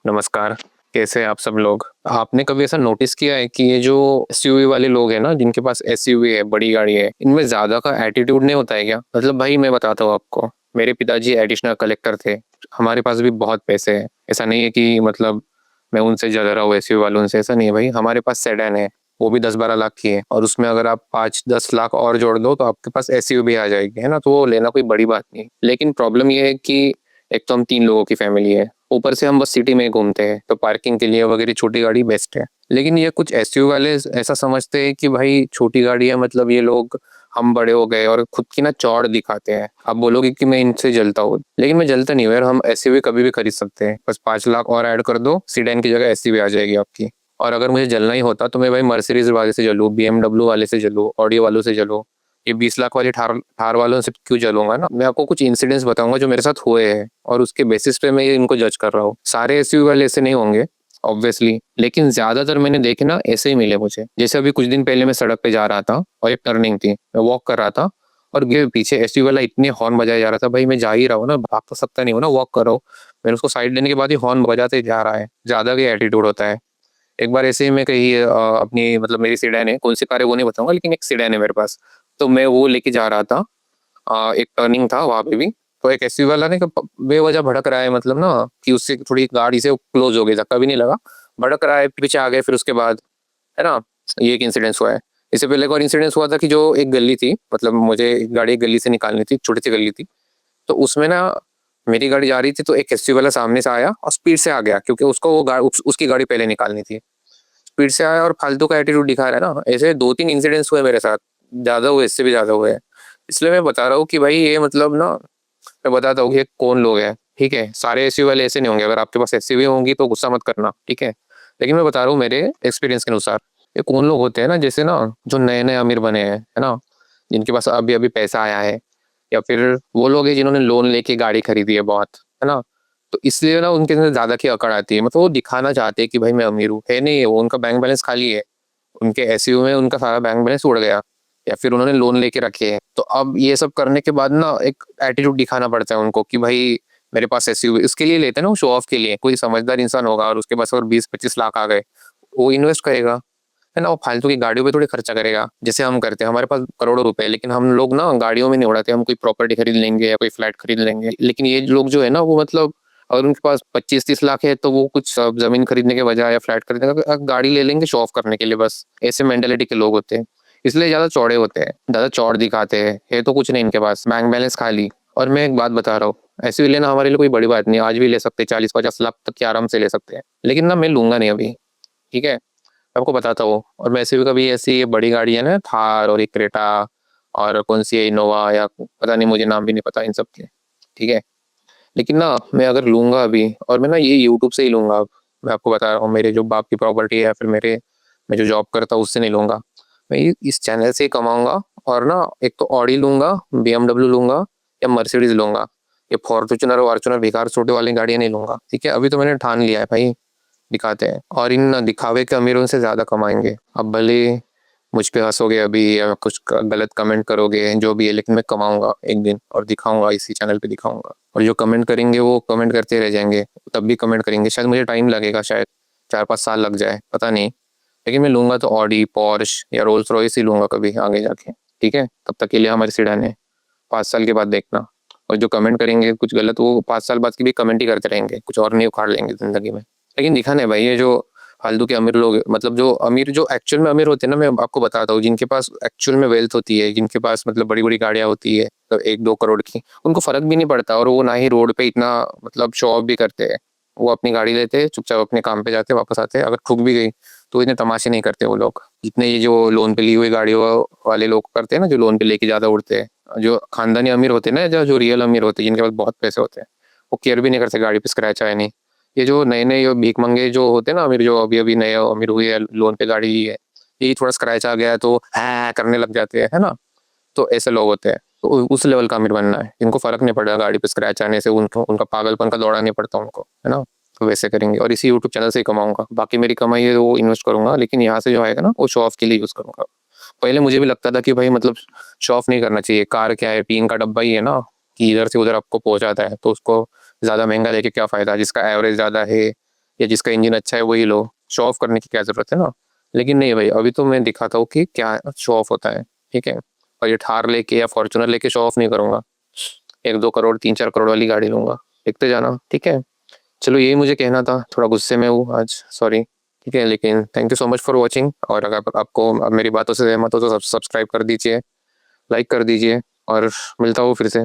नमस्कार। कैसे हैं आप सब लोग? आपने कभी ऐसा नोटिस किया है कि ये जो एसयूवी वाले लोग हैं ना, जिनके पास एसयूवी है, बड़ी गाड़ी है, इनमें ज़्यादा का एटीट्यूड नहीं होता है क्या? मतलब भाई मैं बताता हूँ आपको, मेरे पिताजी एडिशनल कलेक्टर थे। हमारे पास भी बहुत पैसे हैं। ऐसा नहीं है कि मतलब मैं उनसे जल रहा हूँ एसयूवी वालों से, ऐसा नहीं है भाई। हमारे पास सेडान है, वो भी 10-12 लाख की है, और उसमें अगर आप 5-10 लाख और जोड़ दो तो आपके पास एसयूवी भी आ जाएगी, है ना? तो वो लेना कोई बड़ी बात नहीं। लेकिन प्रॉब्लम ये है कि एक तो हम 3 लोगों की फैमिली है, ऊपर से हम बस सिटी में ही घूमते हैं, तो पार्किंग के लिए वगैरह छोटी गाड़ी बेस्ट है। लेकिन ये कुछ एसयूवी वाले ऐसा समझते हैं कि भाई छोटी गाड़ी है, मतलब ये लोग हम बड़े हो गए, और खुद की ना चौड़ दिखाते हैं। आप बोलोगे कि मैं इनसे जलता हूँ, लेकिन मैं जलता नहीं हूँ यार। हम एसयूवी कभी भी खरीद सकते हैं, बस 5 लाख और ऐड कर दो, सीडान की जगह एसयूवी आ जाएगी आपकी। और अगर मुझे जलना ही होता तो मैं भाई मर्सिडीज वाले से जलूँ, बीएमडब्ल्यू वाले से जलूँ, ऑडी वालों से जलूँ। ये 20 लाख वाली थार थार वालों से क्यों जलूंगा ना? मैं आपको कुछ इंसिडेंट्स बताऊंगा जो मेरे साथ हुए हैं, और उसके बेसिस पे मैं इनको जज कर रहा हूँ। सारे एसयूवी वाले ऐसे नहीं होंगे ऑब्वियसली, लेकिन ज्यादातर मैंने देखे ना ऐसे ही मिले मुझे। जैसे अभी कुछ दिन पहले मैं सड़क पे जा रहा था, और एक टर्निंग थी, मैं वॉक कर रहा था, और पीछे एसयूवी वाला इतने हॉर्न बजाया जा रहा था। भाई मैं जा ही रहा हूँ ना, भाग तो सकता नहीं हूँ ना, वॉक कर रहा हूँ। मैंने उसको साइड लेने के बाद ही हॉर्न बजाते जा रहा है। ज्यादा ही एटीट्यूड होता है। एक बार ऐसे ही मैं कहीं अपनी मतलब मेरी सीडैन है, कौन सी कार है वो नहीं बताऊंगा, लेकिन एक सीडैन है मेरे पास। तो मैं वो लेके जा रहा था, एक टर्निंग था वहां पे भी। तो एक एसयूवी वाला ने बेवजह भड़क रहा है, मतलब ना कि उससे थोड़ी गाड़ी से क्लोज हो गई, धक्का भी नहीं लगा, भड़क रहा है, पीछे आ गए फिर उसके बाद, है ना? ये एक इंसिडेंस हुआ है। इससे पहले एक और इंसिडेंस हुआ था कि जो एक गली थी, मतलब मुझे गाड़ी एक गली से निकालनी थी, छोटी सी गली थी। तो उसमें ना मेरी गाड़ी जा रही थी, तो एक एसयूवी वाला सामने से आया और स्पीड से आ गया, क्योंकि उसको उसकी गाड़ी पहले निकालनी थी। स्पीड से आया और फालतू का एटीट्यूड दिखा रहा है ना। ऐसे 2-3 इंसिडेंट्स हुए मेरे साथ, ज्यादा हुए, इससे भी ज्यादा हुए हैं। इसलिए मैं बता रहा हूँ कि भाई ये मतलब ना, मैं बताता हूँ कि ये कौन लोग हैं। ठीक है, सारे एसयूवी वाले ऐसे नहीं होंगे। अगर आपके पास एसयूवी होंगी तो गुस्सा मत करना, ठीक है? लेकिन मैं बता रहा हूँ मेरे एक्सपीरियंस के अनुसार, ये कौन लोग होते हैं ना, जैसे ना जो नए नए अमीर बने हैं, है ना, जिनके पास अभी अभी पैसा आया है, या फिर वो लोग हैं जिन्होंने लोन लेके गाड़ी खरीदी है बहुत, है ना। तो इसलिए ना उनके अंदर ज्यादा की अकड़ आती है, मतलब वो दिखाना चाहते हैं कि भाई मैं अमीर हूँ, है नहीं है वो, उनका बैंक बैलेंस खाली है। उनके एसयूवी में उनका सारा बैंक बैलेंस उड़ गया, या फिर उन्होंने लोन लेके रखे हैं। तो अब ये सब करने के बाद ना एक एटीट्यूड दिखाना पड़ता है उनको कि भाई मेरे पास एसयूवी, इसके लिए लेते हैं ना वो, शो ऑफ के लिए। कोई समझदार इंसान होगा और उसके पास अगर 20-25 लाख आ गए, वो इन्वेस्ट करेगा, है ना। वो फालतू की गाड़ियों पे थोड़ी खर्चा करेगा, जैसे हम करते हैं। हमारे पास करोड़ों रुपए है, लेकिन हम लोग ना गाड़ियों में नहीं उड़ाते। हम कोई प्रॉपर्टी खरीद लेंगे या कोई फ्लैट खरीद लेंगे। लेकिन ये लोग जो है ना, वो मतलब अगर उनके पास 25-30 लाख है, तो वो कुछ जमीन खरीदने के बजाय या फ्लैट खरीदने का गाड़ी ले लेंगे शो ऑफ करने के लिए, बस। ऐसे मेंटेलिटी के लोग होते हैं, इसलिए ज्यादा चौड़े होते हैं, ज्यादा चौड़ दिखाते हैं। है तो कुछ नहीं इनके पास, बैंक बैलेंस खाली। और मैं एक बात बता रहा हूँ, ऐसे भी लेना हमारे लिए कोई बड़ी बात नहीं, आज भी ले सकते हैं, 40-50 लाख तक की आराम से ले सकते हैं। लेकिन ना मैं लूंगा नहीं अभी, ठीक है? आपको बताता हूँ। और वैसे भी कभी ऐसी ये बड़ी गाड़ी है ना, थार और एक क्रेटा, और कौन सी है, इनोवा, या पता नहीं, मुझे नाम भी नहीं पता इन सब के, ठीक है? लेकिन ना मैं अगर लूंगा अभी, और मैं ना ये यूट्यूब से ही लूंगा अब। मैं आपको बता रहा हूँ, मेरे जो बाप की प्रॉपर्टी है, या फिर मेरे, मैं जो जॉब करता हूँ उससे नहीं लूंगा। मैं इस चैनल से ही कमाऊंगा। और ना एक तो ऑडी लूंगा, बीएमडब्ल्यू लूंगा, या मर्सिडीज लूंगा। ये फॉर्चुनर वार्चुनर बेकार छोटे वाली गाड़ियां नहीं लूंगा, ठीक है? अभी तो मैंने ठान लिया है भाई, दिखाते हैं, और इन दिखावे के अमीरों से ज्यादा कमाएंगे। अब भले मुझ पे हंसोगे अभी, या कुछ गलत कमेंट करोगे, जो भी है, लेकिन मैं कमाऊंगा एक दिन और दिखाऊंगा, इसी चैनल पे दिखाऊंगा। और जो कमेंट करेंगे वो कमेंट करते रह जाएंगे, तब भी कमेंट करेंगे। शायद मुझे टाइम लगेगा, शायद 4-5 साल लग जाए, पता नहीं। लेकिन मैं लूंगा तो ऑडी, पॉर्श या रोल्स रॉयस ही लूंगा कभी आगे जाके, ठीक है? तब तक के लिए हमारी सीडान है, 5 साल के बाद देखना। और जो कमेंट करेंगे कुछ गलत, वो 5 साल बाद की भी कमेंट ही करते रहेंगे, कुछ और नहीं उखाड़ लेंगे जिंदगी में। लेकिन दिखाना है भाई, ये जो फालतू के अमीर लोग, मतलब जो अमीर, जो एक्चुअल में अमीर होते हैं ना, मैं आपको बताता हूँ, जिनके पास एक्चुअल में वेल्थ होती है, जिनके पास मतलब बड़ी बड़ी गाड़ियां होती है, तो 1-2 करोड़ की, उनको फर्क भी नहीं पड़ता। और वो ना ही रोड पे इतना मतलब शो ऑफ भी करते हैं। वो अपनी गाड़ी लेते हैं, चुपचाप अपने काम पे जाते हैं, वापस आते हैं। अगर ठुक भी गई तो इतने तमाशे नहीं करते वो लोग, जितने ये जो लोन पे ली हुई गाड़ियों वाले लोग करते हैं ना, जो लोन पे लेके ज्यादा उड़ते हैं। जो खानदानी अमीर होते हैं ना, जो जो रियल अमीर होते हैं, जिनके पास बहुत पैसे होते हैं, वो केयर भी नहीं करते गाड़ी पे स्क्रैच आए नहीं। ये जो नए नए भीख मंगे जो होते हैं ना अमीर, जो अभी अभी नए अमीर हुए हैं, लोन पे गाड़ी ली है, यही थोड़ा स्क्रैच आ गया है तो है करने लग जाते हैं, है ना। तो ऐसे लोग होते हैं। तो उस लेवल का अमीर बनना है, इनको फर्क नहीं पड़ेगा गाड़ी पे स्क्रैच आने से, उनको उनका पागलपन का दौड़ा नहीं पड़ता उनको, है ना। तो वैसे करेंगे, और इसी यूट्यूब चैनल से ही कमाऊंगा। बाकी मेरी कमाई है वो इन्वेस्ट करूंगा, लेकिन यहाँ से जो आएगा ना, वो शो ऑफ के लिए यूज करूंगा। पहले मुझे भी लगता था कि भाई मतलब शो ऑफ नहीं करना चाहिए, कार क्या है, टीन का डब्बा ही है ना, कि इधर से उधर आपको पहुंचाता है, तो उसको ज्यादा महंगा लेके क्या फायदा, जिसका एवरेज ज्यादा है, या जिसका इंजन अच्छा है वही लो, शो ऑफ करने की क्या ज़रूरत है ना। लेकिन नहीं भाई, अभी तो मैं दिखाता हूँ कि क्या शो ऑफ होता है, ठीक है। और ये थार लेके या फॉर्च्यूनर लेके शो ऑफ नहीं करूंगा, 1-2 करोड़ 3-4 करोड़ वाली गाड़ी लूंगा, देखते जाना, ठीक है। चलो यही मुझे कहना था, थोड़ा गुस्से में हूँ आज, सॉरी, ठीक है। लेकिन thank you so much for watching, और अगर आपको अब मेरी बातों से सहमत हो तो सब्सक्राइब कर दीजिए, लाइक कर दीजिए, और मिलता हूँ फिर से।